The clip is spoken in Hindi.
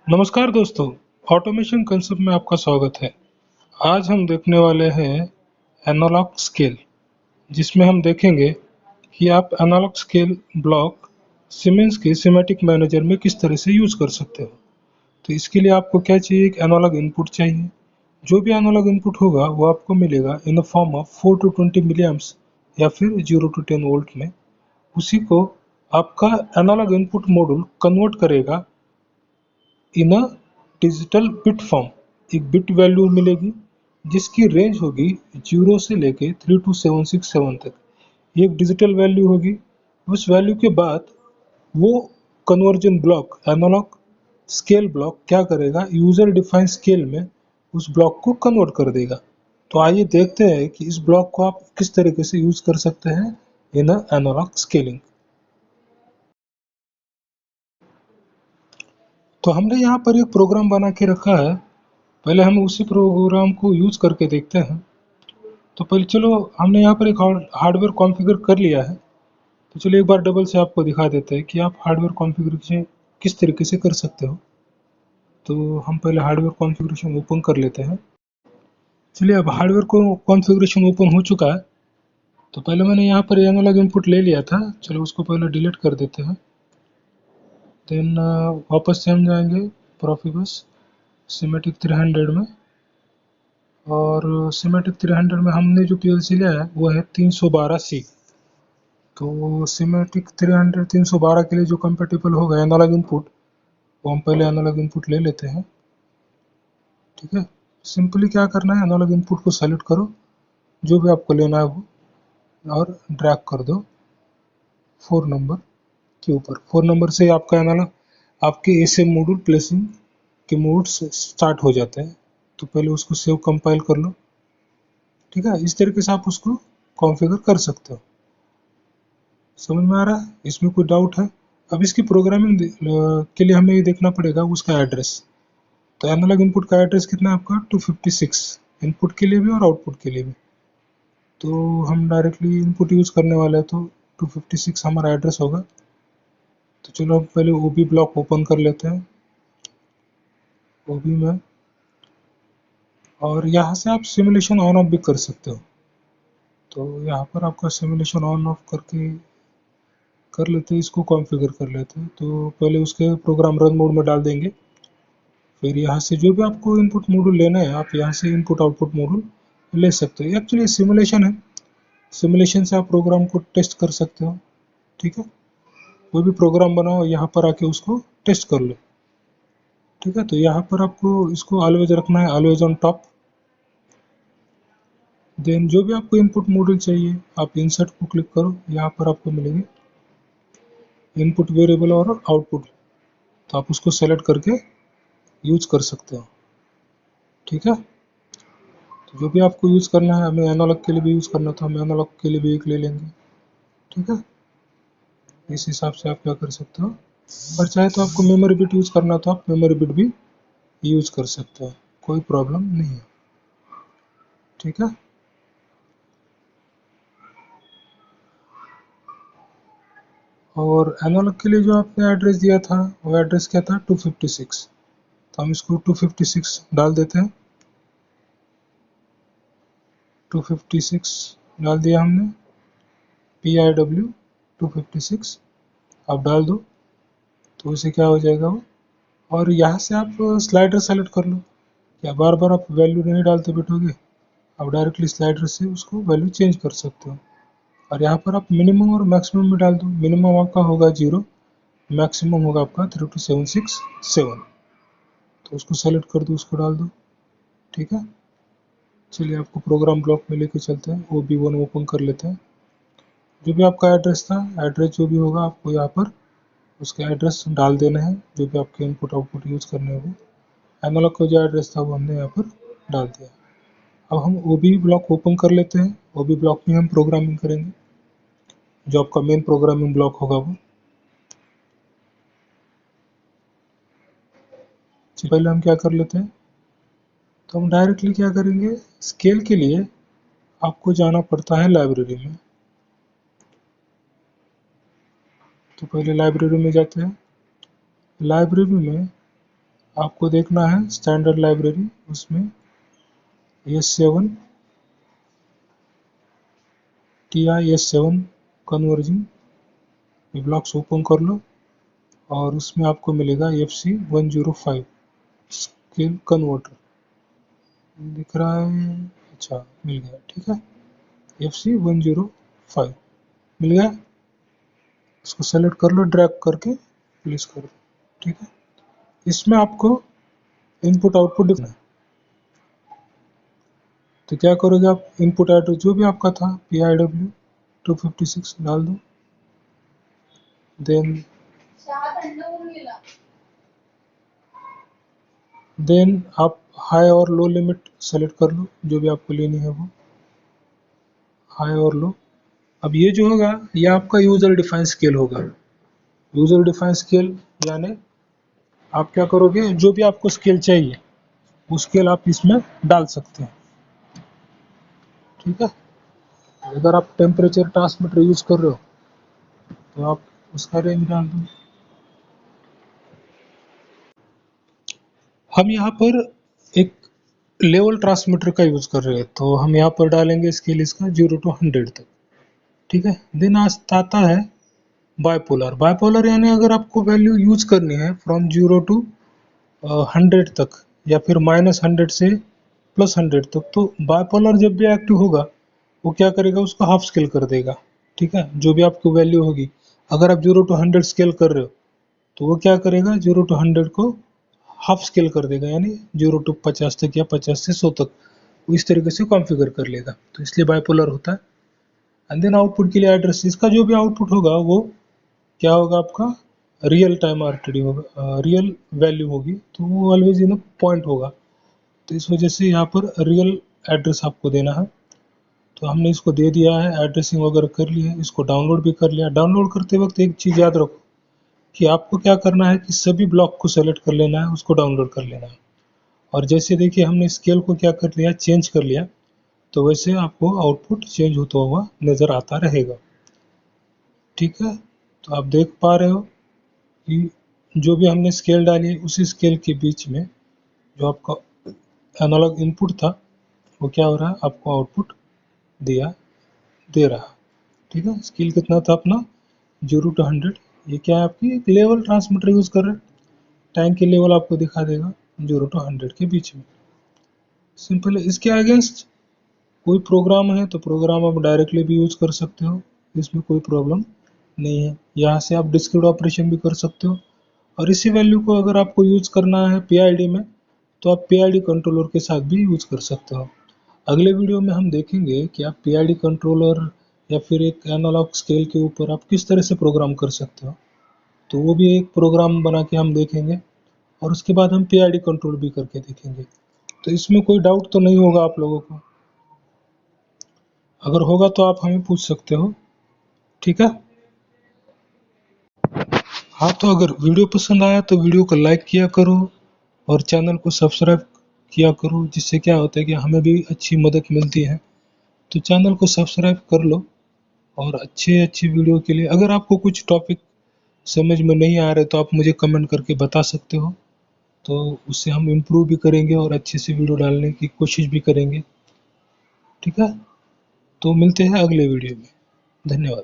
नमस्कार दोस्तों, ऑटोमेशन कंसेप्ट में आपका स्वागत है। आज हम देखने वाले हैं एनालॉग स्केल, जिसमें हम देखेंगे कि आप एनालॉग स्केल ब्लॉक सीमेंस के सिमेटिक मैनेजर में किस तरह से यूज कर सकते हो। तो इसके लिए आपको क्या चाहिए? एक एनालॉग इनपुट चाहिए। जो भी एनालॉग इनपुट होगा वो आपको मिलेगा in the form of 4 to 20 milliamps या फिर 0 टू 10 वोल्ट में। उसी को आपका एनालॉग इनपुट मॉड्यूल कन्वर्ट करेगा इन अ डिजिटल बिट फॉर्म। एक बिट वैल्यू मिलेगी जिसकी रेंज होगी 0 से लेके 32767 तक। ये एक डिजिटल वैल्यू होगी। उस वैल्यू के बाद वो conversion block analogue scale block क्या करेगा, यूजर डिफाइंड स्केल में उस ब्लॉक को कन्वर्ट कर देगा। तो आइए देखते हैं कि इस ब्लॉक को आप किस तरीके से यूज कर सकते हैं इन एनालॉग स्केलिंग। तो हमने यहाँ पर एक प्रोग्राम बना के रखा है। पहले हम उसी प्रोग्राम को यूज करके देखते हैं। तो पहले चलो, हमने यहाँ पर एक हार्डवेयर कॉन्फ़िगर कर लिया है। तो चलिए एक बार डबल से आपको दिखा देते हैं कि आप हार्डवेयर कॉन्फ़िगरेशन किस तरीके से कर सकते हो। तो हम पहले हार्डवेयर कॉन्फ़िगरेशन ओपन कर लेते हैं। चलिए, अब हार्डवेयर को कॉन्फ़िगरेशन ओपन हो चुका है। तो पहले मैंने यहाँ पर एनालॉग इनपुट ले लिया था। चलो उसको पहले डिलीट कर देते हैं। देन वापस से हम जाएंगे प्रोफिबस सिमेटिक 300 में, और सिमेटिक 300 में हमने जो पीएलसी लिया है वो है 312C। तो सिमेटिक 300 312 के लिए जो कंपेटेबल होगा एनालॉग इनपुट, वो हम पहले एनालॉग इनपुट ले लेते हैं। ठीक है, सिंपली क्या करना है, एनालॉग इनपुट को सेलेक्ट करो, जो भी आपको लेना है वो, और ड्रैग कर दो 4 नंबर के ऊपर। 4 नंबर से आपका एनालॉग आपके एसएम मॉड्यूल प्लेसिंग के मोड स्टार्ट हो जाते हैं। तो पहले उसको सेव कंपाइल कर लो। ठीक है, इस तरीके से आप उसको कॉन्फ़िगर कर सकते हो। समझ में आ रहा है? इसमें कोई डाउट है? अब इसकी प्रोग्रामिंग के लिए हमें ये देखना पड़ेगा उसका एड्रेस। तो एनालॉग इनपुट का एड्रेस कितना है आपका? 256, इनपुट के लिए भी और आउटपुट के लिए भी। तो हम डायरेक्टली इनपुट यूज करने वाले हैं, तो 256 हमारा एड्रेस होगा। तो चलो हम पहले ओबी ब्लॉक ओपन कर लेते हैं, ओबी में, और यहाँ से आप सिमुलेशन ऑन ऑफ भी कर सकते हो। तो यहाँ पर आपका सिमुलेशन ऑन ऑफ करके कर लेते हैं, इसको कॉन्फ़िगर कर लेते हैं। तो पहले उसके प्रोग्राम रन मोड में डाल देंगे। फिर यहाँ से जो भी आपको इनपुट मॉड्यूल लेना है, आप यहाँ से इनपुट आउटपुट मॉड्यूल ले सकते हो। एक्चुअली सिमुलेशन है, सिमुलेशन से आप प्रोग्राम को टेस्ट कर सकते हो। ठीक है, कोई भी प्रोग्राम बनाओ, यहाँ पर आके उसको टेस्ट कर लो। ठीक है, तो यहाँ पर आपको इसको ऑलवेज रखना है, ऑलवेज ऑन टॉप। देन जो भी आपको इनपुट मॉड्यूल चाहिए, आप इंसर्ट को क्लिक करो, यहाँ पर आपको मिलेंगे इनपुट वेरिएबल और आउटपुट। तो आप उसको सेलेक्ट करके यूज कर सकते हो। ठीक है, तो जो भी आपको यूज करना है, हमें एनालॉग के लिए भी यूज करना था, हम एनालॉग के लिए भी एक ले लेंगे। ठीक है, इस हिसाब से आप क्या कर सकते हो। और चाहे तो आपको मेमोरी बिट यूज करना, तो आप मेमोरी बिट भी यूज कर सकते हो, कोई प्रॉब्लम नहीं है। ठीक है, और एनालॉग के लिए जो आपने एड्रेस दिया था, वो एड्रेस क्या था? 256। तो हम इसको 256 डाल देते हैं। 256 डाल दिया हमने, PIW 256 आप डाल दो, तो उसे क्या हो जाएगा वो। और यहाँ से आप स्लाइडर सेलेक्ट कर लो। क्या बार बार आप वैल्यू नहीं डालते बैठोगे? आप डायरेक्टली स्लाइडर से उसको वैल्यू चेंज कर सकते हो। और यहाँ पर आप मिनिमम और मैक्सिमम भी डाल दो। मिनिमम आपका होगा 0, मैक्सिमम होगा आपका 32767। तो उसको सेलेक्ट कर दो, उसको डाल दो। ठीक है, चलिए आपको प्रोग्राम ब्लॉक में लेके चलते हैं, OB1 ओपन कर लेते हैं। जो भी आपका एड्रेस था, एड्रेस जो भी होगा आपको यहाँ पर उसका एड्रेस डाल देना है, जो भी आपके इनपुट आउटपुट यूज करने होंगे। एनालॉग का जो एड्रेस था वो हमने यहाँ पर डाल दिया। अब हम OB ब्लॉक ओपन कर लेते हैं। OB ब्लॉक में हम प्रोग्रामिंग करेंगे, जो आपका मेन प्रोग्रामिंग ब्लॉक होगा वो। पहले हम क्या कर लेते हैं, तो हम डायरेक्टली क्या करेंगे, स्केल के लिए आपको जाना पड़ता है लाइब्रेरी में। तो पहले लाइब्रेरी में जाते हैं। लाइब्रेरी में आपको देखना है स्टैंडर्ड लाइब्रेरी, उसमें S7 TI-S7 कन्वर्जिंग ये ब्लॉक्स ओपन कर लो और उसमें आपको मिलेगा FC105 स्केल कन्वर्टर दिख रहा है। अच्छा मिल गया, ठीक है, FC105 मिल गया। इसको सेलेक्ट कर लो, ड्रैग करके प्लेस कर दो, ठीक है। इसमें आपको इनपुट आउटपुट दिखना है, तो क्या करोगे आप, इनपुट एड्रेस जो भी आपका था PIW 256 डाल दो, देन आप हाई और लो लिमिट सेलेक्ट कर लो, जो भी आपको लेनी है वो हाई और लो। अब ये जो होगा ये आपका यूजर डिफाइन स्केल होगा। यूजर डिफाइन स्केल यानी आप क्या करोगे, जो भी आपको स्केल चाहिए वो स्केल आप इसमें डाल सकते हैं, ठीक है। अगर आप टेम्परेचर ट्रांसमीटर यूज कर रहे हो तो आप उसका रेंज डाल दो। हम यहाँ पर एक लेवल ट्रांसमीटर का यूज कर रहे हैं, तो हम यहाँ पर डालेंगे स्केल इसका 0 to 100 तक, ठीक है। देन आता है बायपोलर। बायपोलर यानी अगर आपको वैल्यू यूज करनी है फ्रॉम 0 to 100 तक या फिर -100 से +100 तक, तो बायपोलर जब भी एक्टिव होगा वो क्या करेगा, उसको हाफ स्केल कर देगा, ठीक है। जो भी आपको वैल्यू होगी, अगर आप 0 to 100 स्केल कर रहे हो तो वो क्या करेगा, 0 to 100 को हाफ स्केल कर देगा, यानी 0 to 50 तक या 50 से 100 तक वो इस तरीके से कॉन्फ़िगर कर लेगा, तो इसलिए बायपोलर होता है। एंड देन आउटपुट के लिए एड्रेस, इसका जो भी आउटपुट होगा वो क्या होगा, आपका रियल टाइम RTD होगा, रियल वैल्यू होगी, तो वो ऑलवेज इन पॉइंट होगा, तो इस वजह से यहाँ पर रियल एड्रेस आपको देना है। तो हमने इसको दे दिया है, एड्रेसिंग वगैरह कर ली है, इसको डाउनलोड भी कर लिया। डाउनलोड करते वक्त एक चीज़ याद रखो कि आपको क्या करना है कि सभी ब्लॉक को सेलेक्ट कर लेना है, उसको डाउनलोड कर लेना है। और जैसे देखिए हमने स्केल को क्या कर लिया, चेंज कर लिया, तो वैसे आपको आउटपुट चेंज होता हुआ नज़र आता रहेगा, ठीक है। तो आप देख पा रहे हो कि जो भी हमने स्केल डाली है उसी स्केल के बीच में जो आपका एनालॉग इनपुट था वो क्या हो रहा है, आपको आउटपुट दे रहा, ठीक है। स्केल कितना था अपना 0 to 100। ये क्या है, आपकी एक लेवल ट्रांसमीटर यूज कर रहे हैं, टैंक की लेवल आपको दिखा देगा 0 to 100 के बीच में, सिंपल है। इसके अगेंस्ट कोई प्रोग्राम है तो प्रोग्राम आप डायरेक्टली भी यूज कर सकते हो, इसमें कोई प्रॉब्लम नहीं है। यहाँ से आप डिस्क्रीट ऑपरेशन भी कर सकते हो, और इसी वैल्यू को अगर आपको यूज करना है PID में तो आप PID कंट्रोलर के साथ भी यूज कर सकते हो। अगले वीडियो में हम देखेंगे कि आप PID कंट्रोलर या फिर एक एनालॉग स्केल के ऊपर आप किस तरह से प्रोग्राम कर सकते हो, तो वो भी एक प्रोग्राम बना के हम देखेंगे, और उसके बाद हम PID कंट्रोल भी करके देखेंगे। तो इसमें कोई डाउट तो नहीं होगा आप लोगों को, अगर होगा तो आप हमें पूछ सकते हो, ठीक है। हाँ, तो अगर वीडियो पसंद आया तो वीडियो को लाइक किया करो और चैनल को सब्सक्राइब किया करो, जिससे क्या होता है कि हमें भी अच्छी मदद मिलती है। तो चैनल को सब्सक्राइब कर लो, और अच्छे वीडियो के लिए अगर आपको कुछ टॉपिक समझ में नहीं आ रहे तो आप मुझे कमेंट करके बता सकते हो, तो उससे हम इम्प्रूव भी करेंगे और अच्छे से वीडियो डालने की कोशिश भी करेंगे, ठीक है। तो मिलते हैं अगले वीडियो में, धन्यवाद।